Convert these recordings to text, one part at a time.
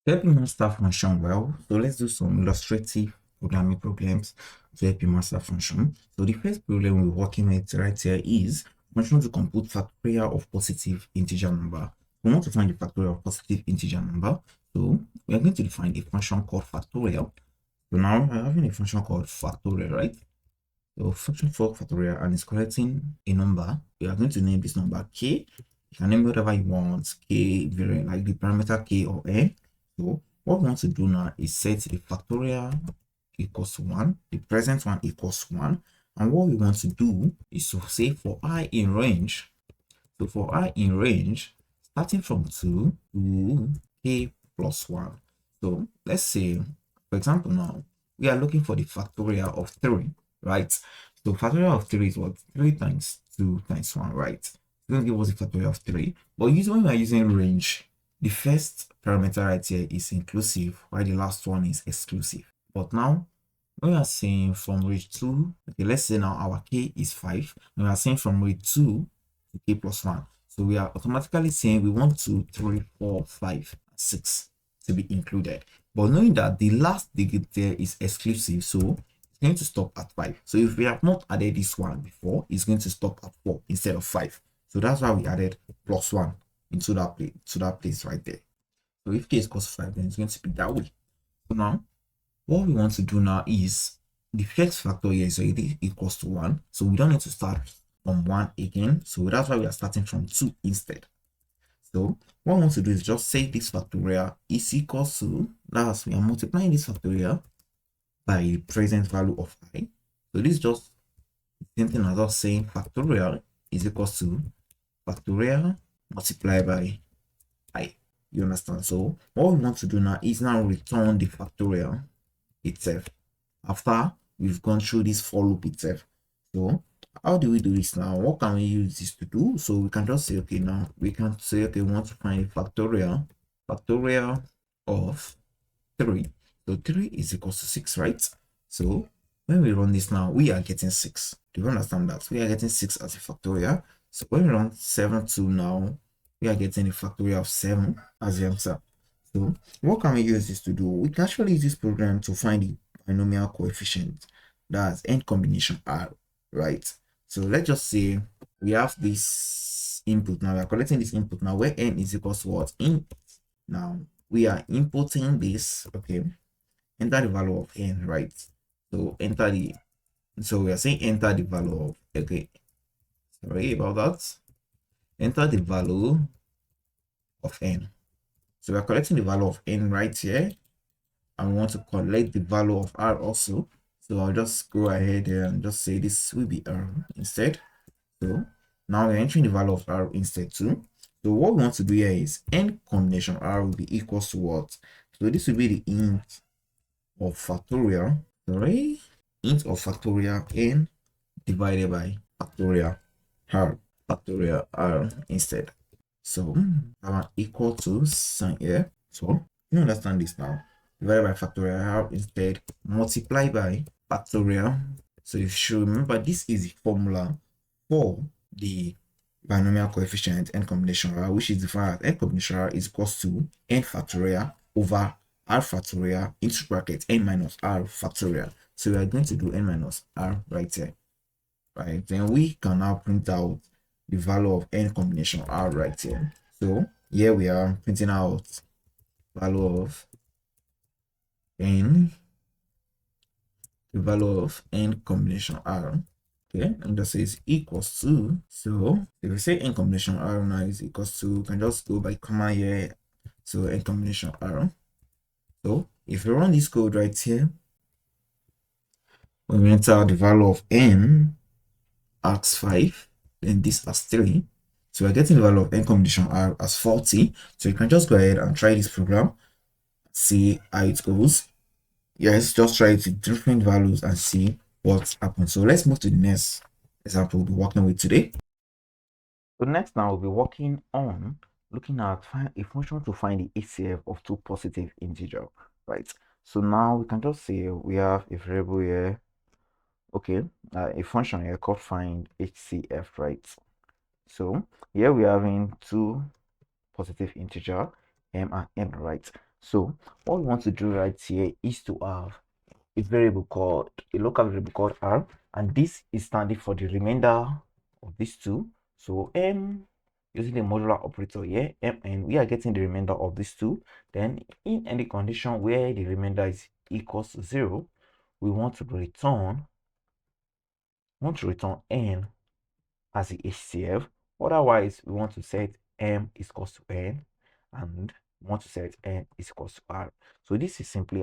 To help you master function well, so let's do some illustrative programming problems to help you master function. So the first problem we're working with right here is function to compute factorial of positive integer number. We want to find the factorial of positive integer number. So we are going to define a function called factorial. So now we're having a function called factorial, right? So function for factorial and it's collecting a number. We are going to name this number k. You can name whatever you want, k, like the parameter k or n. So what we want to do now is set the factorial equals to 1, the present one equals 1. And what we want to do is to say for I in range. So for I in range, starting from 2 to k plus 1. So let's say, for example, now we are looking for the factorial of 3, right? So factorial of 3 is what? 3 times 2 times 1, right? It's going to give us the factorial of 3. But usually when we are using range, the first parameter right here is inclusive, while the last one is exclusive. But now, when we are saying from range 2, okay, let's say now our k is 5, and we are saying from range 2 to k plus 1. So we are automatically saying we want 2, 3, 4, 5, 6 to be included. But knowing that the last digit there is exclusive, so it's going to stop at 5. So if we have not added this one before, it's going to stop at 4 instead of 5. So that's why we added plus 1 into that place right there. So if k is equals to 5, then it's going to be that way. So now, what we want to do now is the first factor here is already equals to 1. So we don't need to start from 1 again. So that's why we are starting from 2 instead. So what we want to do is just say this factorial is equals to, that's we are multiplying this factorial by the present value of I. So this is just the same thing as us saying factorial is equals to factorial multiplied by I. You understand? So what we want to do now is now return the factorial itself after we've gone through this for loop itself. So how do we do this now? What can we use this to do? So we can just say, okay, now we can say, okay, we want to find a factorial of 3. So 3 is equals to 6, right? So when we run this now, we are getting 6. Do you understand that? We are getting 6 as a factorial. So when we run 7 2 now, we are getting a factorial of 7 as the answer. So what can we use this to do? We can actually use this program to find the binomial coefficient, that's n combination r, right? So let's just say we have this input now. We are collecting this input now where n is equals to what? Int. Now we are inputting this, okay? Enter the value of n, right? So we are saying enter the value of, okay, sorry about that. Enter the value of n. So we are collecting the value of n right here, and we want to collect the value of r also. So I'll just go ahead and just say this will be r instead. So now we're entering the value of r instead too. So what we want to do here is n combination r will be equals to what? So this will be the int of factorial, sorry, int of factorial n divided by factorial r instead. So our equal to sign here. So you understand this now. Divided by factorial r instead, multiply by factorial. So you should remember this is the formula for the binomial coefficient n combination r, which is defined as n combination r is equals to n factorial over r factorial into bracket n minus r factorial. So we are going to do n minus r right here, right? Then we can now print out the value of n combination r right here. So here we are printing out value of n, the value of n combination r, okay, and that says equals to. So if we say n combination r now is equals to, you can just go by comma here. So n combination r. So if we run this code right here, when we enter the value of n as 5, then this as 3. So we're getting the value of n combination r as 40. So you can just go ahead and try this program, see how it goes. Yes, just try it with different values and see what happens. So let's move to the next example we'll be working with today. So next now we'll be working on looking at a function to find the HCF of two positive integers, right? So now we can just say we have a variable here, okay, a function here called find HCF, right? So here we are having two positive integer m and n, right? So what we want to do right here is to have a local variable called r, and this is standing for the remainder of these two. So using the modular operator here, and we are getting the remainder of these two. Then in any condition where the remainder is equals to 0, we want to return n as the HCF. Otherwise, we want to set m is equals to n, and we want to set n is equals to r. So this is simply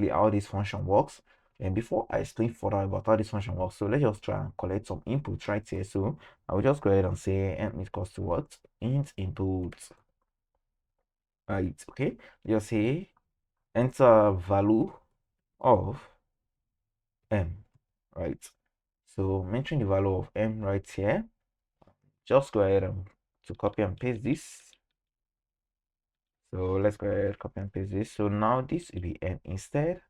how this function works. And before I explain further about how this function works, so let's just try and collect some input right here. So I will just go ahead and say m is equals to what? Int input. Right, okay. Just say enter value of m, right? So mention the value of m right here. Just go ahead and to copy and paste this. So let's go ahead, copy and paste this. So now this will be n instead.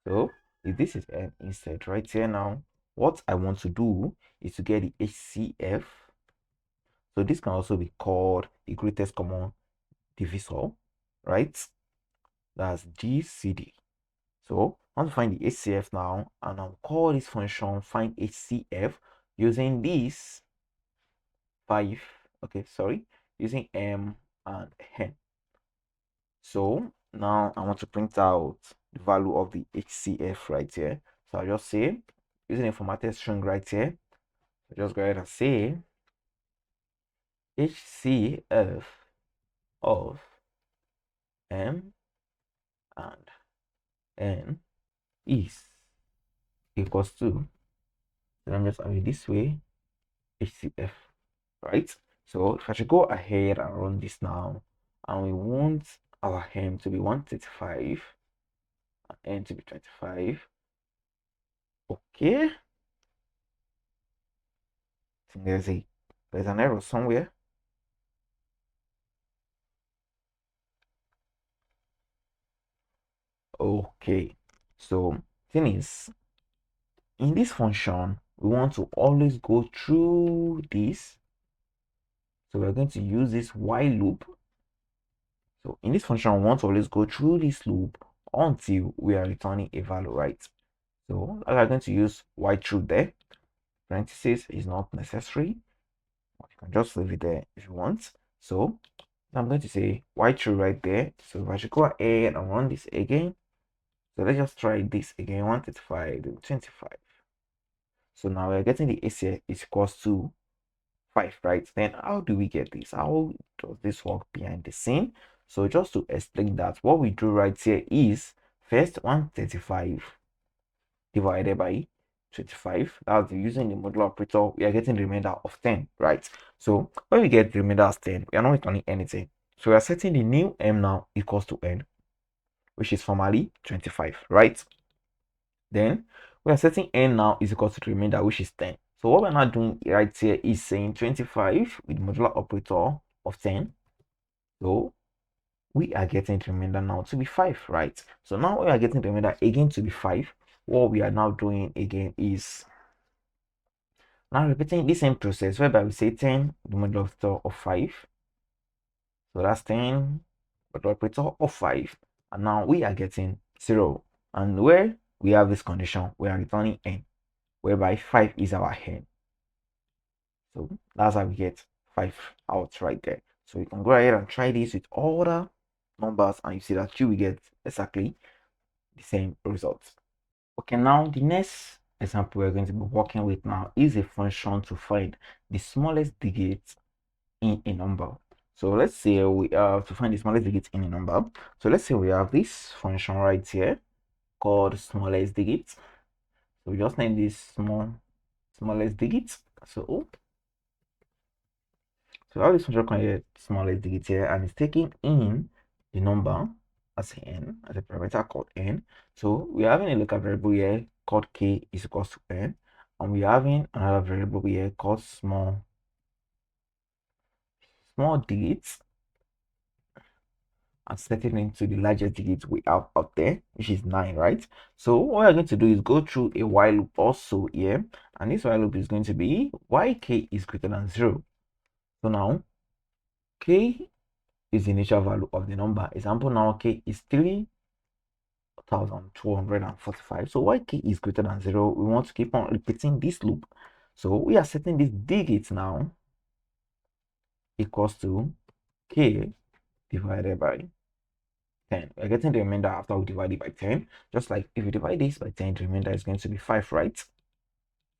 So if this is n instead right here, now what I want to do is to get the HCF. So this can also be called the greatest common divisor, right? That's GCD. So I want to find the HCF now, and I'll call this function find HCF using this 5, okay, sorry, using m and n. So now I want to print out the value of the HCF right here. So I'll just say, using a formatted string right here, I'll just go ahead and say HCF of m and n is equals to, then I'm just having it this way, HCF, right? So if I should go ahead and run this now, and we want our m to be 135 and n to be 25, okay. I think there's an error somewhere. Okay, so thing is, in this function we want to always go through this. So we're going to use this while loop. So in this function, we want to always go through this loop until we are returning a value, right? So I'm going to use while true there. Parentheses is not necessary. You can just leave it there if you want. So I'm going to say while true right there. So if I should go ahead and run this again. So let's just try this again. 135, 25. So now we're getting the ACF is equals to 5, right? Then how do we get this? How does this work behind the scene? So just to explain that, what we do right here is first 135 divided by 25. That's using the modular operator. We are getting the remainder of 10, right? So when we get the remainder as 10, we are not returning anything. So we are setting the new m now equals to n, which is formally 25, right? Then we are setting n now is equal to the remainder, which is 10. So what we're now doing right here is saying 25 with modular operator of 10. So we are getting the remainder now to be 5, right? So now we are getting the remainder again to be 5. What we are now doing again is now repeating the same process whereby we say 10 the modular operator of 5. So that's 10 modular operator of 5. And now we are getting 0. And where we have this condition, we are returning n, whereby 5 is our n. So that's how we get 5 out right there. So you can go ahead and try this with all the numbers, and you see that you will get exactly the same results. Okay, now the next example we're going to be working with now is a function to find the smallest digit in a number. So let's say we have to find the smallest digit in a number. So let's say we have this function right here called smallest digit. So we just name this smallest digit. So how this function can get smallest digit here, and it's taking in the number as n, as a parameter called n. So we're having a local variable here called k is equals to n, and we're having another variable here called small digits, and setting into the largest digit we have up there, which is 9, right? So what we're going to do is go through a while loop also here, and this while loop is going to be while k is greater than 0. So now k is the initial value of the number. Example now, k is 3,245. So while k is greater than 0, we want to keep on repeating this loop. So we are setting this digit now equals to k divided by 10. We're getting the remainder after we divide it by 10. Just like if we divide this by 10, the remainder is going to be 5, right?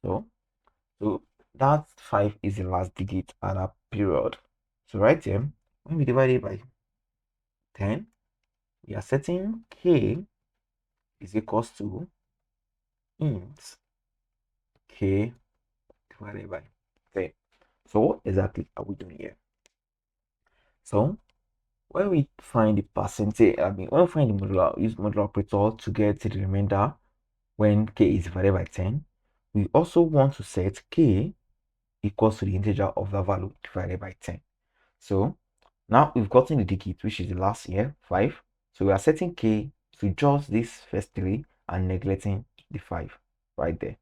So that 5 is the last digit at that period. So right here, when we divide it by 10, we are setting k is equals to int k divided by 10. So what exactly are we doing here? So when we find the percentage, when we find the modular, use modular operator to get the remainder when k is divided by 10, we also want to set k equals to the integer of the value divided by 10. So now we've gotten the digit, which is the last here, 5. So we are setting k to just this first 3 and neglecting the 5 right there.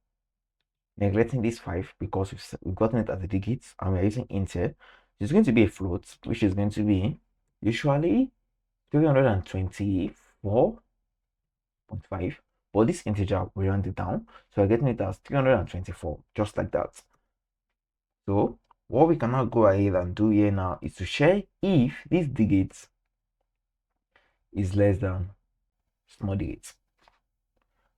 Neglecting this 5 because we've gotten it as a digit and we're using int here. It's going to be a float, which is going to be usually 324.5. But this integer, we round it down. So we're getting it as 324, just like that. So what we can now go ahead and do here now is to check if this digit is less than small digit.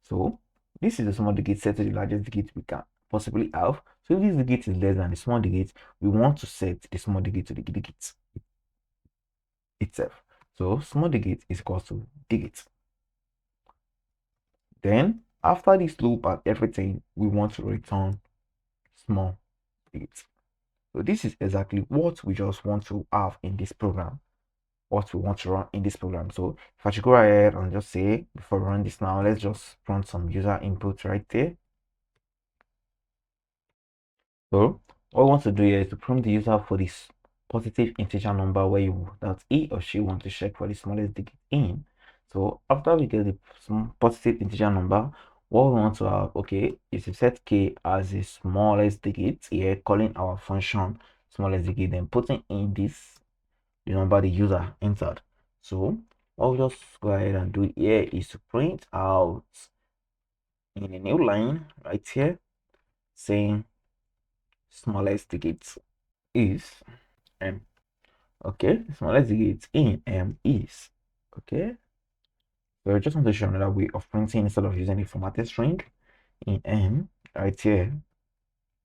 So this is the small digit set to the largest digit we can possibly have. So if this digit is less than the small digit, we want to set the small digit to the digit itself. So small digit is equal to digit. Then after this loop and everything, we want to return small digit. So this is exactly what we just want to have in this program, what we want to run in this program. So if I should go ahead and just say, before we run this now, let's just run some user input right there. So what we want to do here is to prompt the user for this positive integer number where that he or she wants to check for the smallest digit in. So after we get the positive integer number, what we want to have, okay, is to set k as the smallest digit here, calling our function smallest digit, then putting in this the number the user entered. So what we'll just go ahead and do here is to print out in a new line right here saying smallest digit is m. Okay, smallest digit in m is, okay. So I just want to show another way of printing instead of using the formatted string. In m right here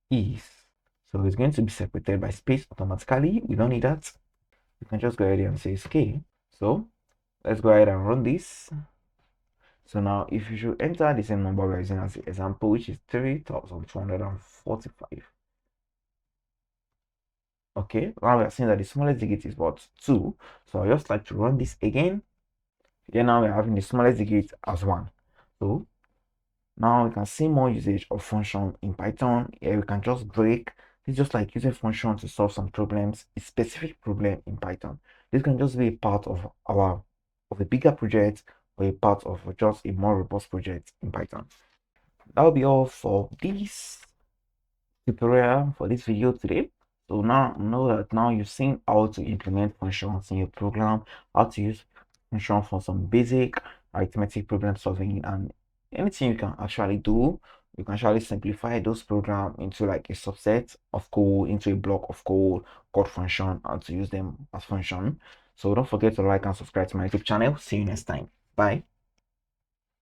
is, so it's going to be separated by space automatically. We don't need that. You can just go ahead and say k. So let's go ahead and run this. So now if you should enter the same number we're using as the example, which is 3,245. Okay, now we are seeing that the smallest digit is what, 2. So I just like to run this again. Here now we're having the smallest digit as 1. So now we can see more usage of function in Python. Here we can just break. It's just like using function to solve some problems, a specific problem in Python. This can just be a part of a bigger project or a part of just a more robust project in Python. That will be all for this tutorial, for this video today. So now know that now you've seen how to implement functions in your program, how to use function for some basic arithmetic problem solving, and anything you can actually do. You can actually simplify those programs into like a subset of code, into a block of code called function, and to use them as function. So don't forget to like and subscribe to my YouTube channel. See you next time. Bye.